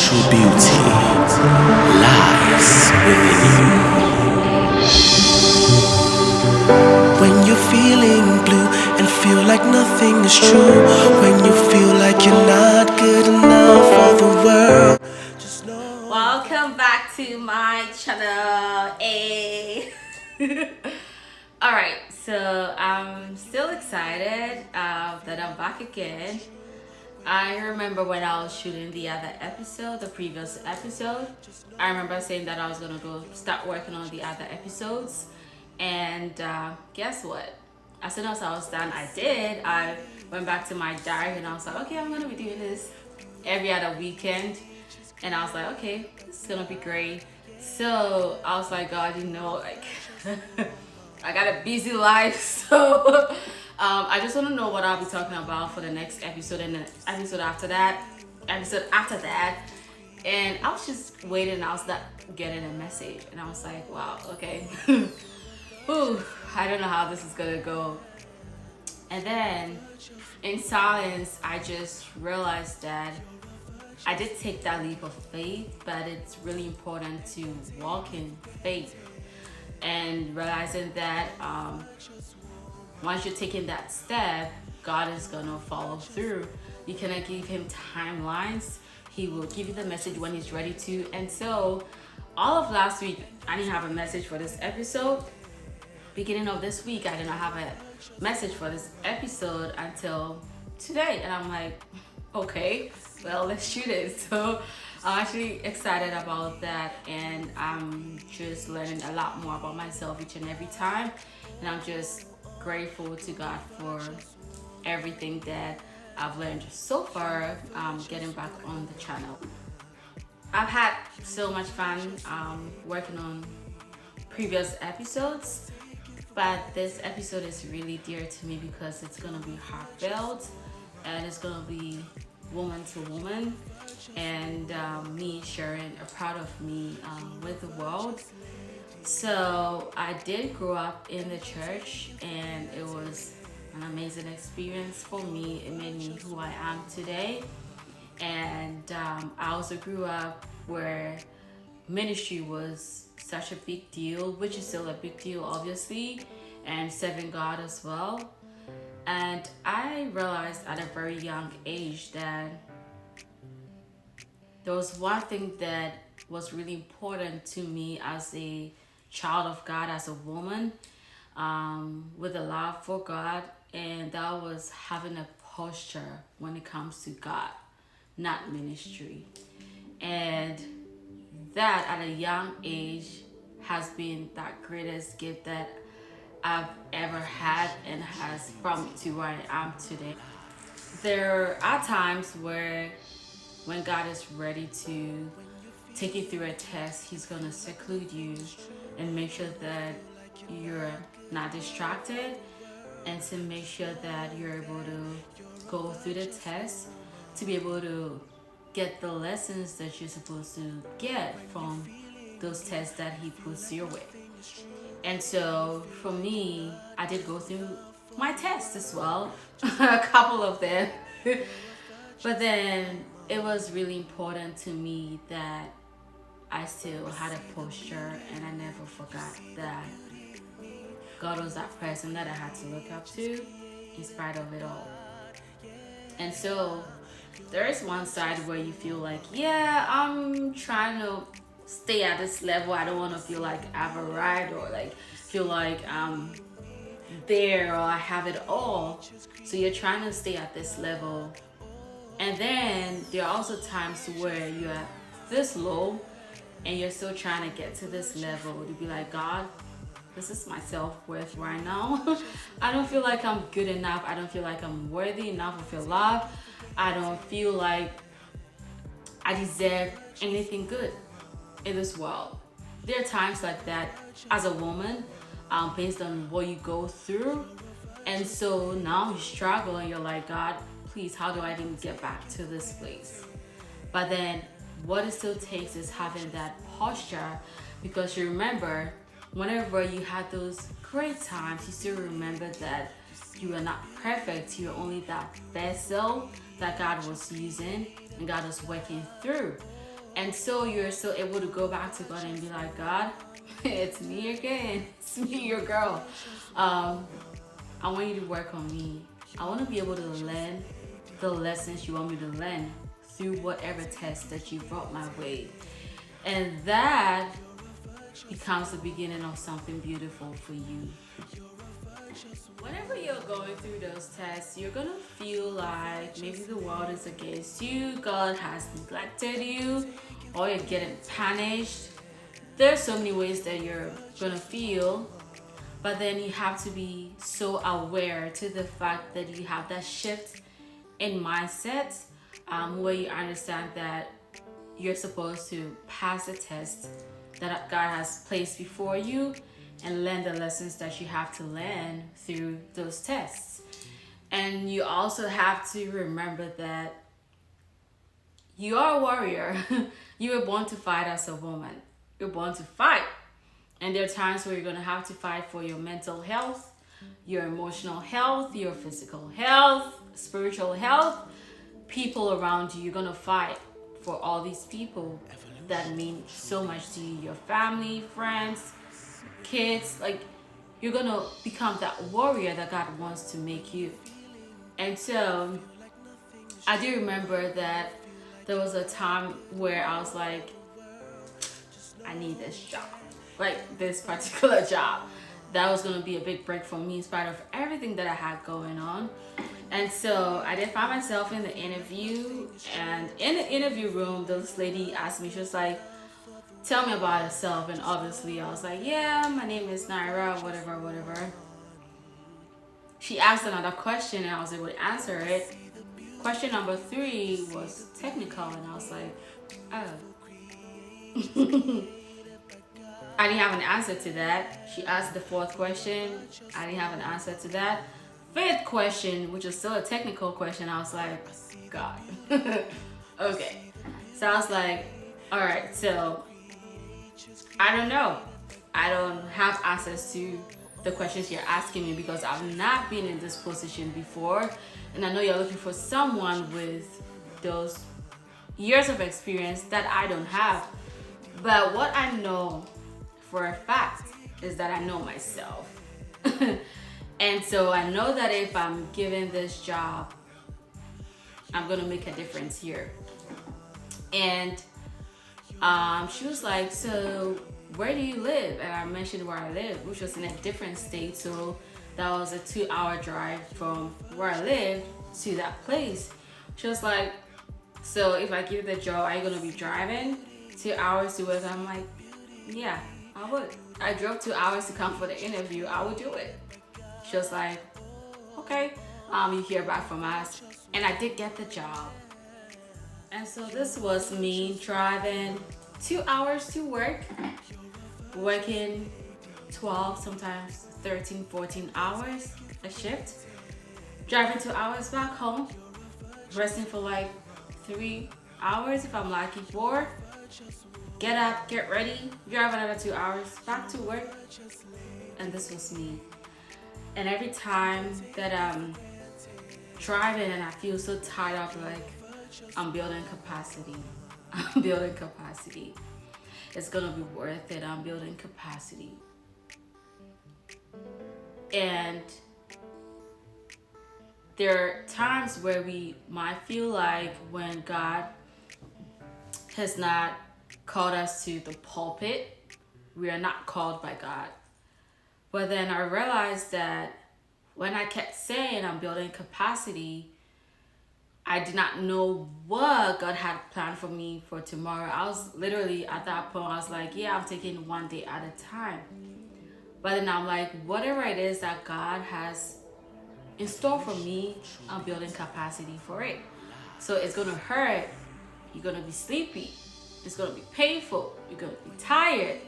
true beauty lies within you. When you're feeling blue and feel like nothing is true, when you feel like you're not good enough for the world, just know. Welcome back to my channel. Alright, so I'm still excited that I'm back again. I remember when I was shooting the other episode, the previous episode, I remember saying that I was gonna go start working on the other episodes. And guess what? As soon as I was done, I did. I went back to my diary and I was like, okay, I'm gonna be doing this every other weekend. And I was like, okay, this is gonna be great. So I was like, God, like I got a busy life, so I just want to know what I'll be talking about for the next episode and the episode after that, and I was just waiting and I was not getting a message, and I was like, wow, okay. Whew, I don't know how this is gonna go. And then in silence, I just realized that I did take that leap of faith, but it's really important to walk in faith and realizing that once you're taking that step, God is gonna follow through. You cannot give him timelines. He will give you the message when he's ready to. And so all of last week, I didn't have a message for this episode. Beginning of this week, I did not have a message for this episode until today. And I'm like, okay, well, let's shoot it. So I'm actually excited about that, and I'm just learning a lot more about myself each and every time, and I'm just grateful to God for everything that I've learned so far getting back on the channel. I've had so much fun working on previous episodes, but this episode is really dear to me because it's gonna be heartfelt and it's gonna be woman to woman, and me sharing a part of me with the world. So I did grow up in the church, and it was an amazing experience for me. It made me who I am today. And I also grew up where ministry was such a big deal, which is still a big deal obviously, and serving God as well. And I realized at a very young age that there was one thing that was really important to me as a child of God, as a woman with a love for God, and that was having a posture when it comes to God, not ministry. And that at a young age has been that greatest gift that I've ever had and has brought me to where I am today. There are times where when God is ready to take you through a test, he's going to seclude you and make sure that you're not distracted, and to make sure that you're able to go through the test, to be able to get the lessons that you're supposed to get from those tests that he puts your way. And so for me, I did go through my tests as well, a couple of them. But then it was really important to me that I still had a posture, and I never forgot that God was that person that I had to look up to in spite of it all. And so there is one side where you feel like, yeah, I'm trying to stay at this level. I don't want to feel like I've arrived, or like feel like I'm there, or I have it all. So you're trying to stay at this level. And then there are also times where you're at this low and you're still trying to get to this level to be like, God, this is my self-worth right now. I don't feel like I'm good enough. I don't feel like I'm worthy enough of your love. I don't feel like I deserve anything good in this world. There are times like that as a woman, based on what you go through. And so now you struggle and you're like, God, please, how do I even get back to this place? But then what it still takes is having that posture, because you remember whenever you had those great times, you still remember that you are not perfect. You're only that vessel that God was using and God was working through. And so you're still able to go back to God and be like, God, it's me again. It's me, your girl. I want you to work on me. I want to be able to learn the lessons you want me to learn through whatever test that you brought my way. And that becomes the beginning of something beautiful for you. Whenever you're going through those tests, you're gonna feel like maybe the world is against you, God has neglected you, or you're getting punished. There's so many ways that you're gonna feel, but then you have to be so aware to the fact that you have that shift in mindset, where you understand that you're supposed to pass the test that God has placed before you and learn the lessons that you have to learn through those tests. And you also have to remember that you are a warrior. You were born to fight as a woman. You're born to fight. And there are times where you're going to have to fight for your mental health, your emotional health, your physical health, spiritual health, people around you. You're going to fight for all these people that mean so much to you, your family, friends, kids. Like, you're going to become that warrior that God wants to make you. And so I do remember that there was a time where I was like, I need this job, like this particular job. That was going to be a big break for me in spite of everything that I had going on. And so I did find myself in the interview, and in the interview room, this lady asked me, she was like, tell me about yourself. And obviously I was like, yeah, my name is Naira, whatever. She asked another question and I was able to answer it. Question number 3 was technical, and I was like, oh. I didn't have an answer to that. She asked the 4th question. I didn't have an answer to that. 5th question, which was still a technical question, I was like, God. Okay. So I was like, all right, so I don't know. I don't have access to the questions you're asking me because I've not been in this position before. And I know you're looking for someone with those years of experience that I don't have. But what I know for a fact is that I know myself. And so I know that if I'm given this job, I'm gonna make a difference here. And she was like, so where do you live? And I mentioned where I live, which was in a different state. So that was a 2-hour drive from where I lived to that place. She was like, so if I give you the job, are you gonna be driving 2 hours to work? I'm like, yeah, I would. I drove 2 hours to come for the interview. I would do it. She was like, okay, you hear back from us. And I did get the job. And so this was me driving 2 hours to work, working 12, sometimes 13, 14 hours a shift, driving 2 hours back home, resting for like 3 hours if I'm lucky, 4, get up, get ready, drive another 2 hours back to work. And this was me. And every time that I'm driving and I feel so tired of, like, I'm building capacity. I'm building capacity. It's gonna be worth it. I'm building capacity. And there are times where we might feel like when God has not called us to the pulpit, we are not called by God. But then I realized that when I kept saying I'm building capacity, I did not know what God had planned for me for tomorrow. I was literally at that point, I was like, yeah, I'm taking one day at a time. But then I'm like, whatever it is that God has in store for me, I'm building capacity for it. So it's gonna hurt. You're gonna be sleepy. It's gonna be painful. You're gonna be tired.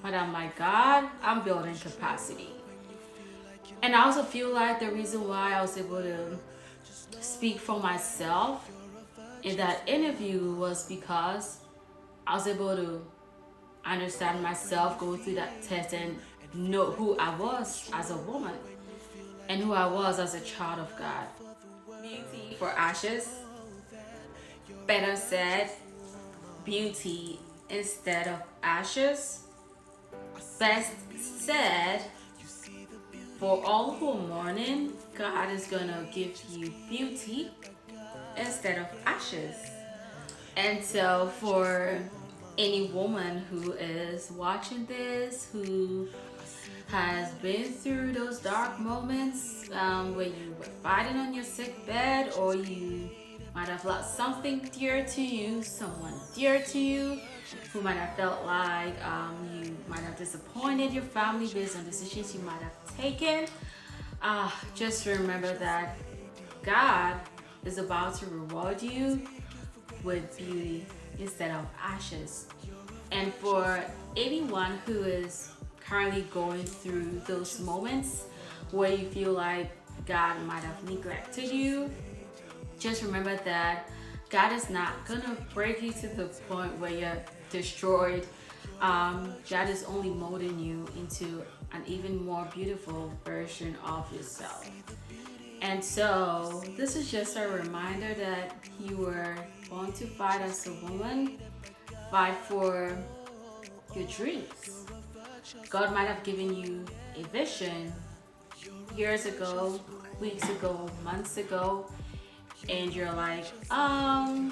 But I'm like, God, I'm building capacity. And I also feel like the reason why I was able to speak for myself in that interview was because I was able to understand myself, go through that test, and know who I was as a woman and who I was as a child of God. Beauty for ashes, better said, beauty instead of ashes. Best said, for all who are mourning, God is gonna give you beauty instead of ashes. And so, for any woman who is watching this, who has been through those dark moments where you were fighting on your sick bed, or you might have lost something dear to you, someone dear to you, who might have felt like you might have disappointed your family based on decisions you might have taken, just remember that God is about to reward you with beauty instead of ashes. And for anyone who is currently going through those moments where you feel like God might have neglected you, just remember that God is not gonna break you to the point where you're destroyed. God is only molding you into an even more beautiful version of yourself. And so this is just a reminder that you were born to fight as a woman, fight for your dreams. God might have given you a vision years ago, weeks ago, months ago, and you're like, I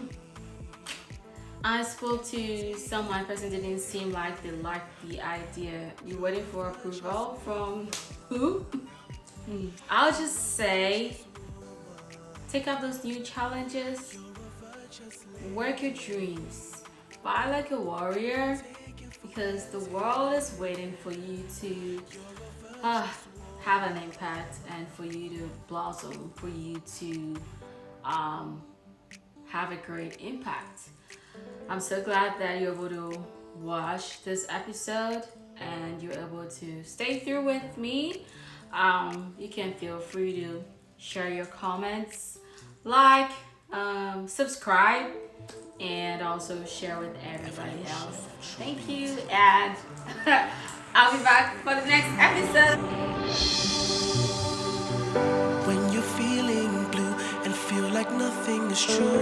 spoke to someone, person didn't seem like they liked the idea. You're waiting for approval from who? I'll just say, take up those new challenges, work your dreams, fight like a warrior, because the world is waiting for you to have an impact and for you to blossom, for you to have a great impact. I'm so glad that you're able to watch this episode and you're able to stay through with me. You can feel free to share your comments, like, subscribe, and also share with everybody else. Thank you, and I'll be back for the next episode. When you're feeling blue and feel like nothing is true,